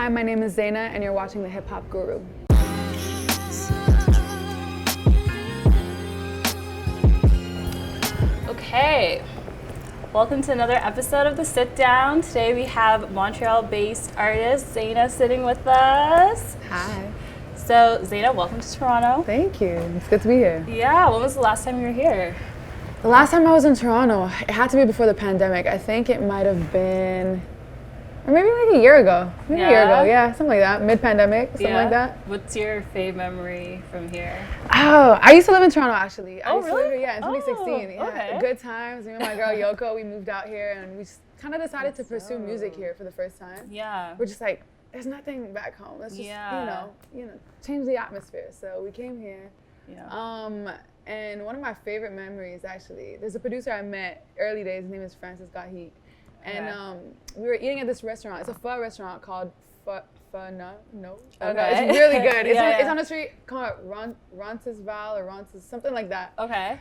Hi, my name is Zeina, and you're watching The Hip Hop Guru. Okay, welcome to another episode of The Sit Down. Today we have Montreal-based artist Zeina sitting with us. Hi. So Zeina, welcome to Toronto. Thank you. It's good to be here. Yeah, when was the last time you were here? The last time I was in Toronto, it had to be before the pandemic. I think it might have been, or maybe like a year ago. Maybe a year ago, yeah, something like that. Mid-pandemic, something like that. What's your fave memory from here? Oh, I used to live in Toronto actually. Oh, really? In 2016. Yeah, okay. Good times. Me and my girl Yoko, we moved out here and we kind of decided to pursue music here for the first time. Yeah. We're just like, there's nothing back home. Let's just, you know, change the atmosphere. So we came here. Yeah. And one of my favorite memories, actually, there's a producer I met early days. His name is Francis Gahi. And we were eating at this restaurant. It's a pho restaurant called No. Okay. It's really good. It's, Yeah, it's on a street called Roncesvalles or Ronces, something like that. Okay.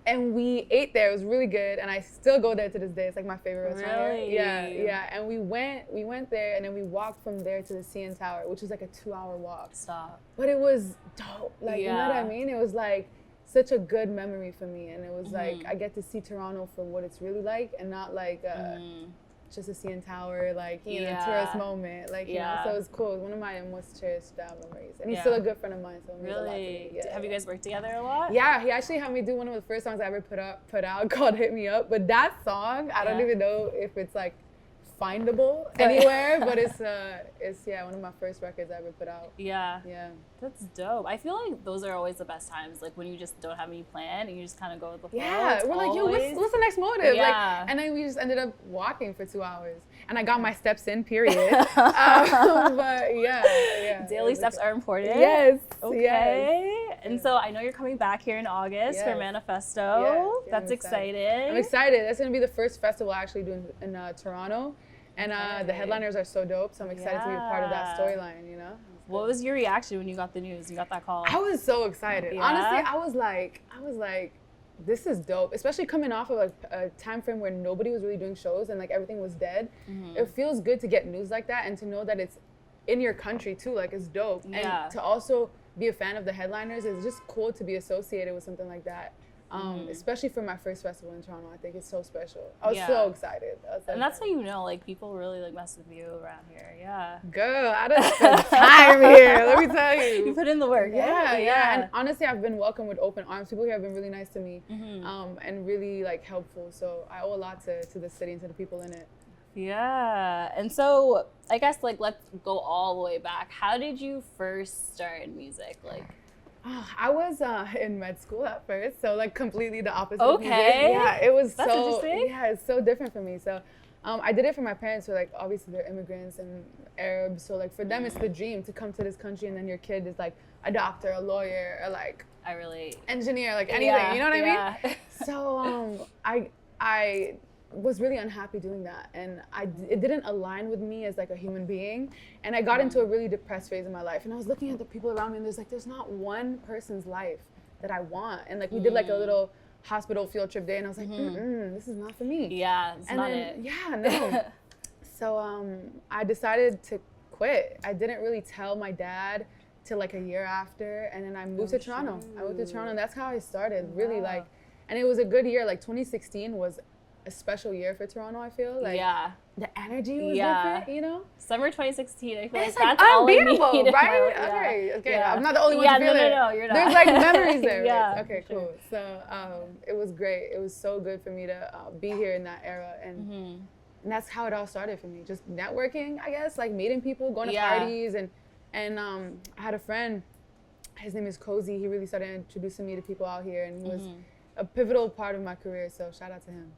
And we ate there. It was really good, and I still go there to this day. It's like my favorite restaurant. Really? Yeah. And we went there, and then we walked from there to the CN Tower, which was like a 2-hour walk. Stop. But it was dope. Like, you know what I mean? It was like such a good memory for me, and it was like I get to see Toronto for what it's really like, and not like just a CN Tower, like you know, tourist moment, like you know. So it was cool. One of my most cherished memories, and he's still a good friend of mine. So it means a lot to me. Have you guys worked together a lot? Yeah, he actually had me do one of the first songs I ever put out called "Hit Me Up." But that song, I don't even know if it's like findable anywhere, but it's one of my first records I ever put out. Yeah. Yeah. That's dope. I feel like those are always the best times, like when you just don't have any plan and you just kind of go with the flow. Yeah, we're like, yo, what's the next motive? Like, and then we just ended up walking for 2 hours, and I got my steps in, period. But yeah. Daily steps are important. Yes. Okay. Yes. And so I know you're coming back here in August for Manifesto. Yes. That's exciting. I'm excited. That's gonna be the first festival I actually do in Toronto. And the headliners are so dope, so I'm excited to be a part of that storyline, you know? What was your reaction when you got the news? You got that call? I was so excited. Yeah? Honestly, I was like, this is dope. Especially coming off of a time frame where nobody was really doing shows and like everything was dead. It feels good to get news like that and to know that it's in your country too, like it's dope. And to also be a fan of the headliners, it's just cool to be associated with something like that. Especially for my first festival in Toronto, I think it's so special. I was so excited. And that's how you know, like, people really like mess with you around here. Yeah. Girl, I done spent time here. Let me tell you. You put in the work. Yeah. And honestly, I've been welcomed with open arms. People here have been really nice to me, and really like helpful. So I owe a lot to the city and to the people in it. Yeah. And so I guess like let's go all the way back. How did you first start in music? Like. Oh, I was in med school at first, so like completely the opposite. Okay. Of music. Yeah, it was That's interesting. Yeah, it's so different for me. So I did it for my parents, who like obviously they're immigrants and Arabs, so like for them it's the dream to come to this country, and then your kid is like a doctor, a lawyer, or like engineer, like anything. You know what I mean? So I was really unhappy doing that, and it didn't align with me as like a human being, and I got into a really depressed phase in my life, and I was looking at the people around me, and there's not one person's life that I want, and like we did like a little hospital field trip day, and I was like, this is not for me. Yeah, it's not it. Yeah, no. So I decided to quit. I didn't really tell my dad till like a year after, and then I moved to Toronto. I moved to Toronto, and that's how I started, really like, and it was a good year. Like 2016 was a special year for Toronto, I feel like. The energy was different, you know? Summer 2016, I feel it's like that's all I unbeatable, needed. right? Okay. I'm not the only one to feel it. No, you're not. There's like memories there, right? Okay, sure. cool. So it was great. It was so good for me to be here in that era, and that's how it all started for me. Just networking, I guess, like meeting people, going to parties, and I had a friend, his name is Cozy. He really started introducing me to people out here, and he was a pivotal part of my career, so shout out to him.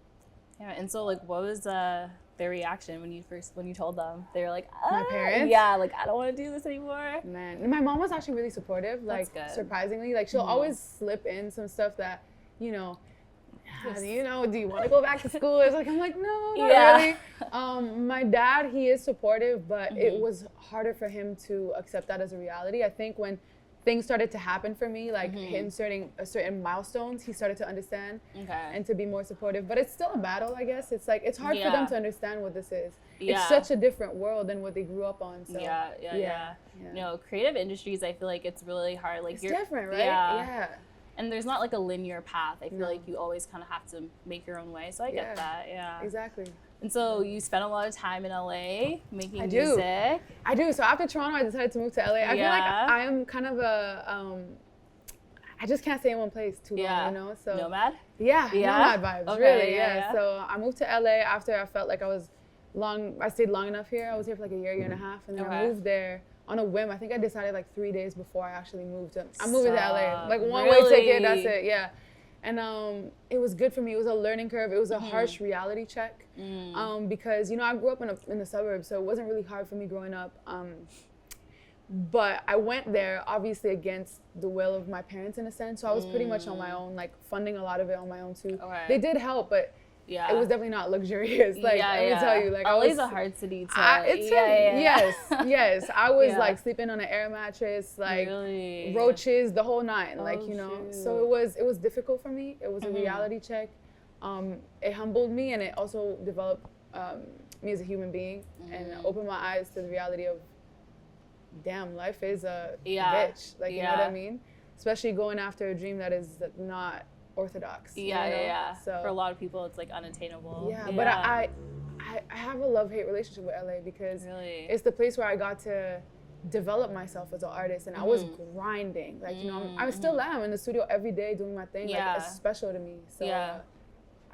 Yeah, and so like what was their reaction when you told them? They were like, my parents? Yeah, like I don't want to do this anymore. Man, my mom was actually really supportive, like surprisingly. Like she'll always slip in some stuff that, you know, do you want to go back to school? It's like, I'm like, no, not really. My dad, he is supportive, but it was harder for him to accept that as a reality. I think when things started to happen for me, like him certain milestones, he started to understand and to be more supportive. But it's still a battle, I guess. It's like, it's hard for them to understand what this is. It's such a different world than what they grew up on. So No, creative industries, I feel like it's really hard. Like, it's different, right? Yeah. And there's not like a linear path. I feel like you always kind of have to make your own way. So I get that. Yeah. Exactly. And so you spent a lot of time in LA making music. I do. So after Toronto, I decided to move to LA. I feel like I'm kind of a, I just can't stay in one place too long, you know? So nomad? Yeah, nomad vibes, really, So I moved to LA after I felt like I stayed long enough here. I was here for like a year and a half, and then I moved there on a whim. I think I decided like 3 days before I actually moved. I'm moving to LA. Like one-way ticket, that's it, yeah. And it was good for me. It was a learning curve. It was a harsh reality check because, you know, I grew up in the suburbs, so it wasn't really hard for me growing up. But I went there, obviously, against the will of my parents, in a sense. So I was pretty much on my own, like funding a lot of it on my own, too. They did help, but it was definitely not luxurious. Like, let me tell you. Like, LA's a hard city to... Yes. I was, like, sleeping on an air mattress, like, roaches, the whole nine, like, you know. Shoot. So it was difficult for me. It was a reality check. It humbled me, and it also developed me as a human being and opened my eyes to the reality of, damn, life is a bitch. Like, you know what I mean? Especially going after a dream that is not orthodox. So for a lot of people, it's like unattainable. But I have a love-hate relationship with LA because it's the place where I got to develop myself as an artist, and I was grinding. Like, you know, I still am in the studio every day doing my thing. Like, it's special to me. So I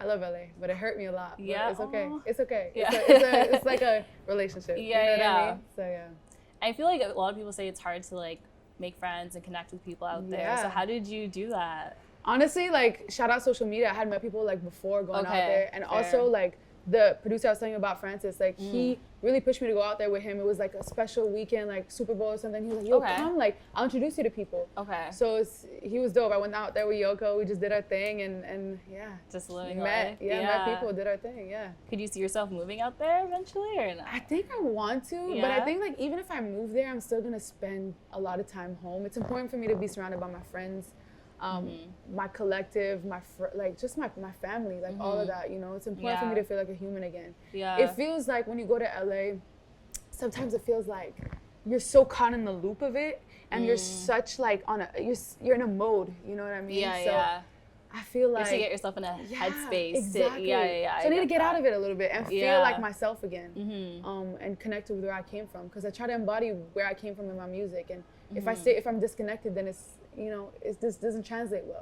love LA, but it hurt me a lot. But it's okay. It's okay. It's like a relationship. You know what I mean? So I feel like a lot of people say it's hard to like make friends and connect with people out there. So how did you do that? Honestly, like, shout out social media. I had met people like before going out there, and also like the producer I was telling you about, Francis, like he really pushed me to go out there with him. It was like a special weekend, like Super Bowl or something. He was like, yo, come, like, I'll introduce you to people. So he was dope. I went out there with Yoko. We just did our thing, and just living life. Met people, did our thing, Could you see yourself moving out there eventually, or not? I think I want to, but I think like even if I move there, I'm still gonna spend a lot of time home. It's important for me to be surrounded by my friends. My collective, just my family, like all of that, you know. It's important for me to feel like a human again. It feels like when you go to LA, sometimes it feels like you're so caught in the loop of it, and you're such like you're in a mode, you know what I mean? I feel like you have to get yourself in a headspace. Exactly. So I need to get out of it a little bit and feel like myself again, and connect with where I came from, because I try to embody where I came from in my music, and if I'm disconnected, then it's, you know, it just doesn't translate well.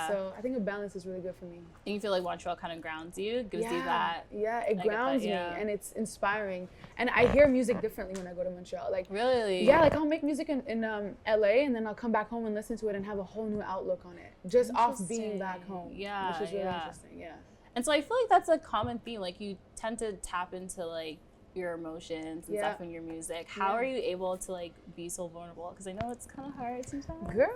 So I think a balance is really good for me. And you feel like Montreal kind of grounds you, gives you that. It grounds me, and it's inspiring. And I hear music differently when I go to Montreal. Like, really? Yeah, like I'll make music in LA, and then I'll come back home and listen to it and have a whole new outlook on it, just off being back home. Which is really interesting. And so I feel like that's a common theme. Like, you tend to tap into like your emotions and stuff in your music. How are you able to like be so vulnerable? Because I know it's kind of hard sometimes. Girl,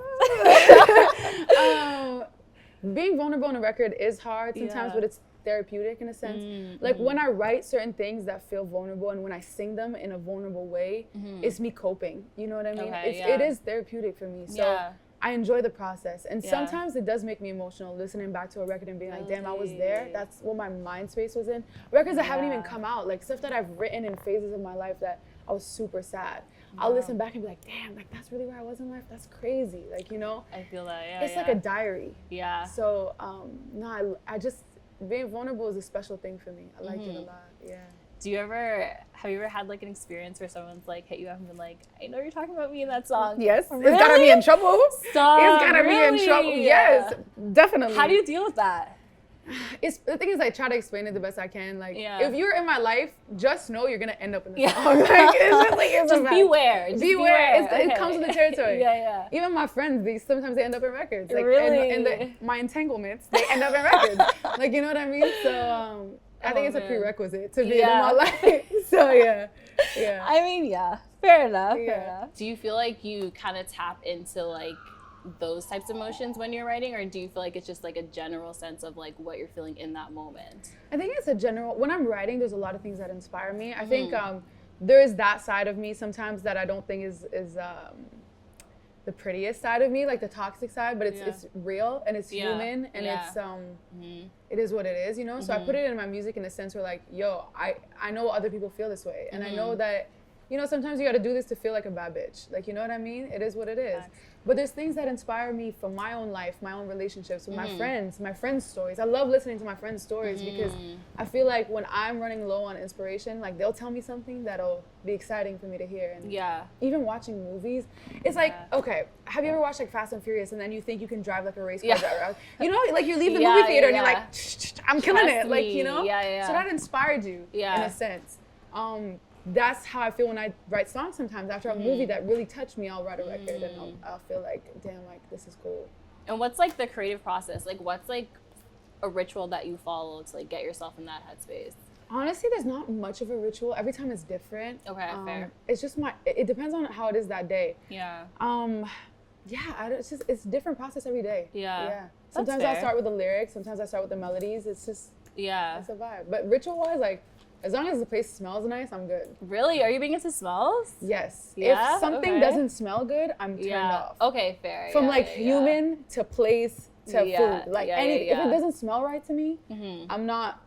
being vulnerable on a record is hard sometimes, but it's therapeutic in a sense. Like when I write certain things that feel vulnerable, and when I sing them in a vulnerable way, it's me coping. You know what I mean? It is therapeutic for me. So I enjoy the process, and sometimes it does make me emotional listening back to a record and being like, damn, I was there. That's what my mind space was in. Records that haven't even come out, like stuff that I've written in phases of my life that I was super sad. I'll listen back and be like, damn, like that's really where I was in life. That's crazy. Like, you know, I feel that. It's like a diary. So no, I just, being vulnerable is a special thing for me. I like it a lot. Have you ever had like an experience where someone's like hit you up and been like, I know you're talking about me in that song? Yes. Really? It's gotta be in trouble. Stop. It's gotta be in trouble. Yes, definitely. How do you deal with that? The thing is, I try to explain it the best I can. Like, if you're in my life, just know you're gonna end up in the song. Like, it's just beware. Beware. It comes with the territory. Even my friends, sometimes they end up in records. Like, and my entanglements, they end up in records. Like, you know what I mean? So I think it's a prerequisite to be in my life. So I mean, fair enough. Do you feel like you kind of tap into like those types of emotions when you're writing, or do you feel like it's just like a general sense of like what you're feeling in that moment? I think it's a general, when I'm writing, there's a lot of things that inspire me. I think there is that side of me sometimes that I don't think is the prettiest side of me, like the toxic side, but it's real and it's human and it's it is what it is, you know? So I put it in my music in a sense where like, yo, I know other people feel this way, and I know that, you know, sometimes you got to do this to feel like a bad bitch. Like, you know what I mean? It is what it is. But there's things that inspire me from my own life, my own relationships with my friends' stories. I love listening to my friends' stories because I feel like when I'm running low on inspiration, like they'll tell me something that'll be exciting for me to hear. And even watching movies, it's like, okay, have you ever watched like Fast and Furious and then you think you can drive like a race car driver? You know, like you leave the movie theater and you're like, I'm killing it. Like, you know? So that inspired you in a sense. That's how I feel when I write songs sometimes. After a movie that really touched me, I'll write a record and I'll feel like, damn, like this is cool. And what's like the creative process? Like what's like a ritual that you follow to like get yourself in that headspace? Honestly, there's not much of a ritual. Every time it's different. Okay, fair. It's just it depends on how it is that day. Yeah. It's a different process every day. Yeah. Sometimes I'll start with the lyrics. Sometimes I start with the melodies. It's just, it's a vibe. But ritual-wise, like, as long as the place smells nice, I'm good. Really? Are you big into smells? Yes. Yeah? If something doesn't smell good, I'm turned off. Okay, fair. From human to place to food. Like if it doesn't smell right to me, I'm not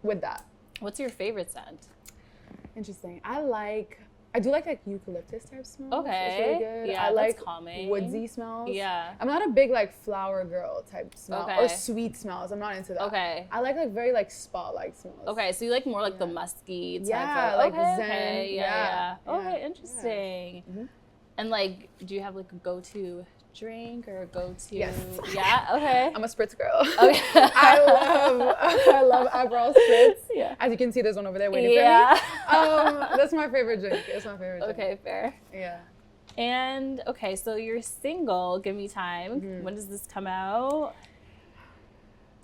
with that. What's your favorite scent? Interesting. I do like eucalyptus type smells. Okay. It's really good. Yeah, I like calming. woodsy smells. Yeah. I'm not a big like flower girl type smell or sweet smells. I'm not into that. Okay. I like very like spa-like smells. Okay, so you like more like the musky type of like zen. Okay, Okay, interesting. Yeah. And like, do you have like a go-to drink or a go-to? Yes. Yeah. Okay. I'm a spritz girl. Okay. I love Aperol spritz. Yeah. As you can see, there's one over there waiting for me. That's my favorite drink. It's my favorite drink. Okay, fair. Yeah. And okay, so you're single. Give me time. When does this come out?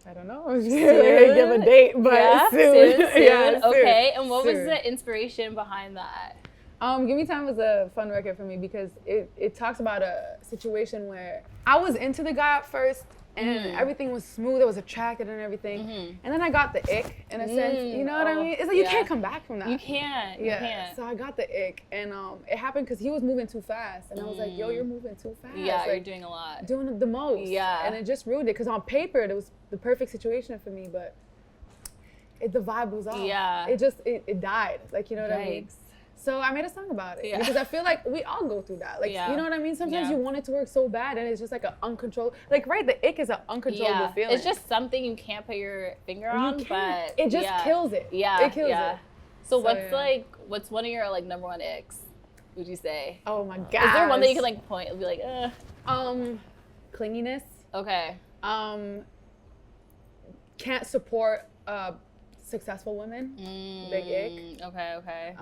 I don't know. Give a date, but soon. Yeah, soon. Okay. And what was the inspiration behind that? Give Me Time was a fun record for me because it talks about a situation where I was into the guy at first and everything was smooth, I was attracted and everything. And then I got the ick in a sense, you know what I mean? It's like you can't come back from that. You can't. You can't. So I got the ick and it happened because he was moving too fast and I was like, yo, you're moving too fast. Yeah, like, you're doing a lot. Doing the most. Yeah. And it just ruined it because on paper it was the perfect situation for me, but the vibe was off. Yeah. It died. Like, you know what I mean? So I made a song about it because I feel like we all go through that. Like, you know what I mean? Sometimes you want it to work so bad and it's just like an uncontrollable, like, right, the ick is an uncontrollable feeling. It's just something you can't put your finger on, but it just kills it. Yeah. It kills it. So what's one of your like number one icks, would you say? Oh my God. Is there one that you can like point and be like, clinginess. Okay. Can't support successful women. Big ick. Okay.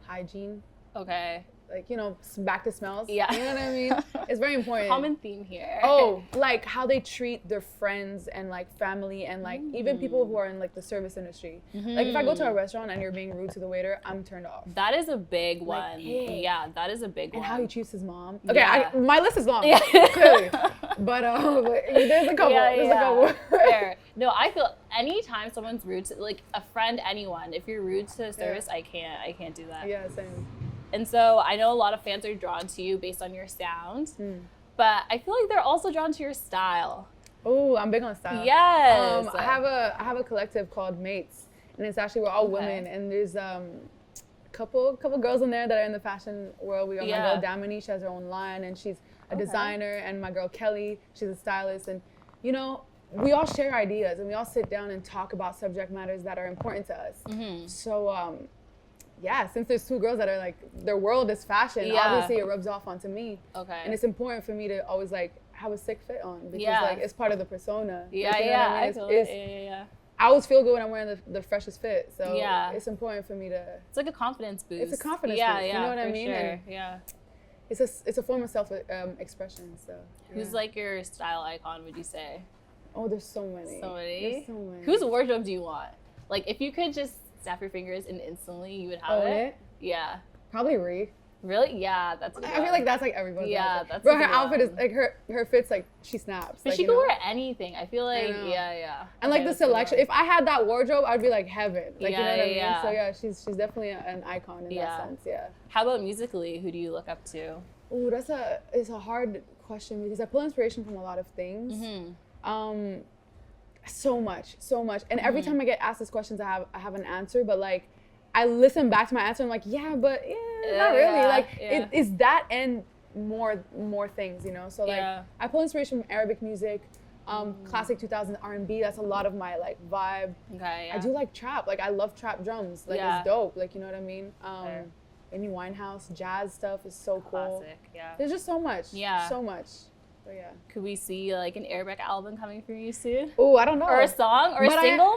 Hygiene. Okay. Like, you know, back to smells. Yeah. You know what I mean? It's very important. Common theme here. Oh, like how they treat their friends and like family and like even people who are in like the service industry. Like if I go to a restaurant and you're being rude to the waiter, I'm turned off. That is a big one. Like, hey. Yeah, that is a big one. And how he treats his mom. Okay, my list is long, clearly. But there's a couple. There's a couple. Fair. No, I feel anytime someone's rude to like a friend, anyone, if you're rude to service, I can't do that. Yeah, same. And so I know a lot of fans are drawn to you based on your sound, but I feel like they're also drawn to your style. Oh, I'm big on style. Yes. I have a collective called Mates, and it's actually we're all women, and there's a couple girls in there that are in the fashion world. We got my girl Damini, she has her own line, and she's a designer, and my girl Kelly, she's a stylist, and you know, we all share ideas, and we all sit down and talk about subject matters that are important to us. So. Yeah, since there's two girls that are like, their world is fashion, obviously it rubs off onto me. Okay. And it's important for me to always like have a sick fit on because like it's part of the persona. Yeah, like, you know what I mean? I feel it. I always feel good when I'm wearing the freshest fit. So it's important for me to. It's like a confidence boost. It's a confidence boost. You know what I mean? Sure. And yeah. It's a form of self expression. So. Who's like your style icon? Would you say? Oh, there's so many. There's so many. Whose wardrobe do you want? Like if you could just snap your fingers and instantly you would have it. Yeah. Probably Ree. Really? Yeah, that's a good I feel like that's like everyone's outfit. That's bro, her outfit is like her fit's like she snaps. But like, she can wear anything. I feel like And like the selection, if I had that wardrobe, I'd be like heaven. Like you know what I mean? So she's definitely an icon in that sense. Yeah. How about musically? Who do you look up to? Ooh, it's a hard question because I pull inspiration from a lot of things. So much. And every time I get asked these questions, I have an answer, but like I listen back to my answer and I'm like, not really. Like it is that and more things, you know? So like I pull inspiration from Arabic music, classic 2000s R&B. That's a lot of my like vibe. Okay, I do like trap. Like I love trap drums. Like it's dope. Like, you know what I mean? Amy Winehouse, jazz stuff is so cool. Classic, yeah. There's just so much. Yeah. So much. So yeah. Could we see like an Arabic album coming from you soon? Oh, I don't know. Or a song or a single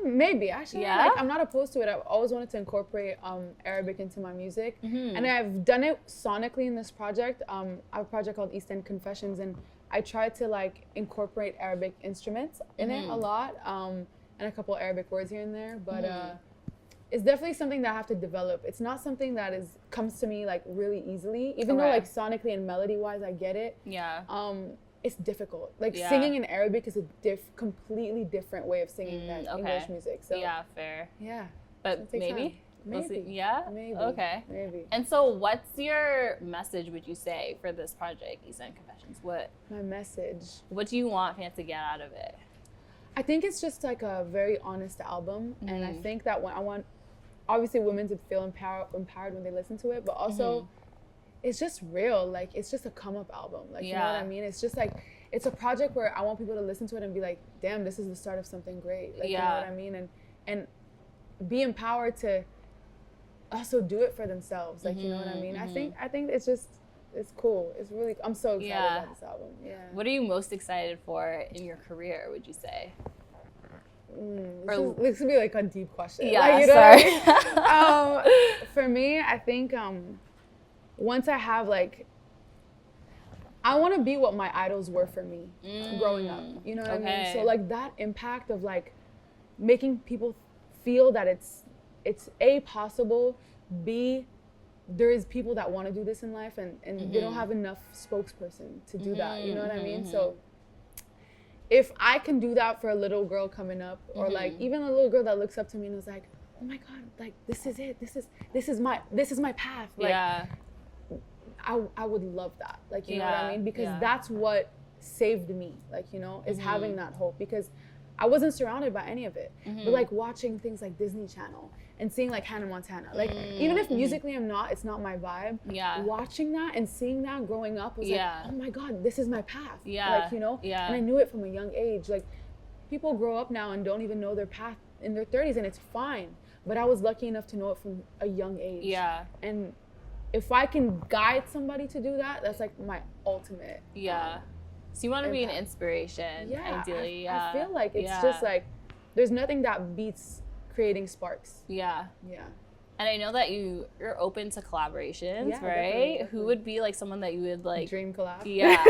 maybe? Maybe actually. Yeah. Like, I'm not opposed to it. I've always wanted to incorporate Arabic into my music. And I've done it sonically in this project. I have a project called East End Confessions, and I try to like incorporate Arabic instruments in it a lot, and a couple Arabic words here and there. But it's definitely something that I have to develop. It's not something that comes to me like really easily, even though like sonically and melody wise I get it. Yeah. It's difficult. Like singing in Arabic is a completely different way of singing than English music. So yeah, fair. Yeah. But maybe. Maybe. Yeah? Maybe. Okay. Maybe. And so what's your message, would you say, for this project, East End Confessions? My message. What do you want fans to get out of it? I think it's just like a very honest album. And I think that I want obviously women to feel empowered when they listen to it, but also it's just real. Like it's just a come up album. Like you know what I mean? It's just like it's a project where I want people to listen to it and be like, damn, this is the start of something great. Like you know what I mean? And be empowered to also do it for themselves. Like you know what I mean? I think it's cool. It's really I'm so excited about this album. Yeah. What are you most excited for in your career, would you say? This would be like a deep question. Yeah, like, you know sorry. What I mean? For me, I think once I have like, I want to be what my idols were for me growing up. You know what I mean? So like that impact of like making people feel that it's A, possible, B, there is people that want to do this in life and they don't have enough spokesperson to do that. You know what I mean? So if I can do that for a little girl coming up, or like even a little girl that looks up to me and is like, oh my God, like this is it. This is my path. Like I would love that. Like you know what I mean? Because that's what saved me. Like, you know, is having that hope, because I wasn't surrounded by any of it. But like watching things like Disney Channel and seeing like Hannah Montana, like even if musically it's not my vibe, watching that and seeing that growing up was like, oh my God, this is my path. Like, you know, and I knew it from a young age. Like people grow up now and don't even know their path in their 30s, and it's fine. But I was lucky enough to know it from a young age. Yeah. And if I can guide somebody to do that, that's like my ultimate. So you want to be an inspiration, ideally. I feel like it's just like, there's nothing that beats creating sparks. Yeah. And I know that you're open to collaborations, right? Definitely. Who would be like someone that you would like dream collab? Yeah.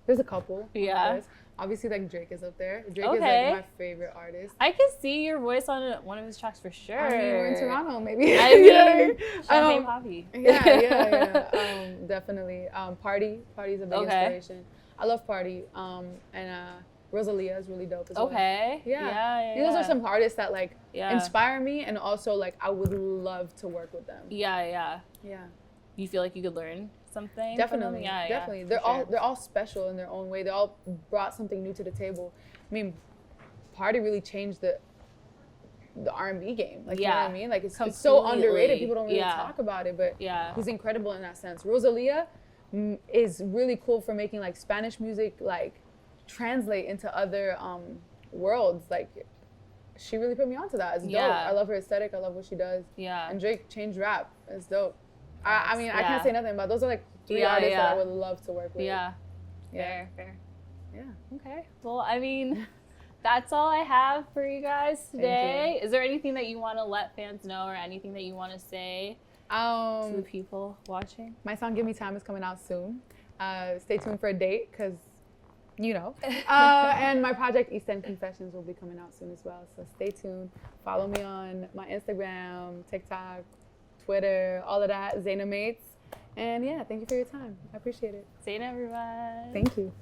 There's a couple. Obviously, like Drake is up there. Drake is like my favorite artist. I can see your voice on one of his tracks for sure. I mean, we're in Toronto, maybe. I mean, Champagne Poppy. Yeah. Definitely. Party's a big inspiration. I love Party. And Rosalia is really dope as well. Yeah. Those are some artists that like inspire me, and also like I would love to work with them. Yeah. You feel like you could learn something? Definitely. Definitely. They're all special in their own way. They all brought something new to the table. I mean, Party really changed the R&B game. Like you know what I mean? Like it's so underrated. People don't really talk about it, but he's incredible in that sense. Rosalia is really cool for making like Spanish music like translate into other worlds. Like she really put me onto that. It's dope. I love her aesthetic. I love what she does. And Drake changed rap. It's dope. I mean, I can't say nothing, but those are like three artists that I would love to work with. Fair. Yeah. Okay. Well, I mean, that's all I have for you guys today. Is there anything that you want to let fans know, or anything that you want to say to the people watching? My song "Give Me Time" is coming out soon. Stay tuned for a date, because you know. And my project East End Confessions will be coming out soon as well. So stay tuned. Follow me on my Instagram, TikTok, Twitter, all of that, Zeina Mates. And yeah, thank you for your time. I appreciate it. Zeina, everyone. Thank you.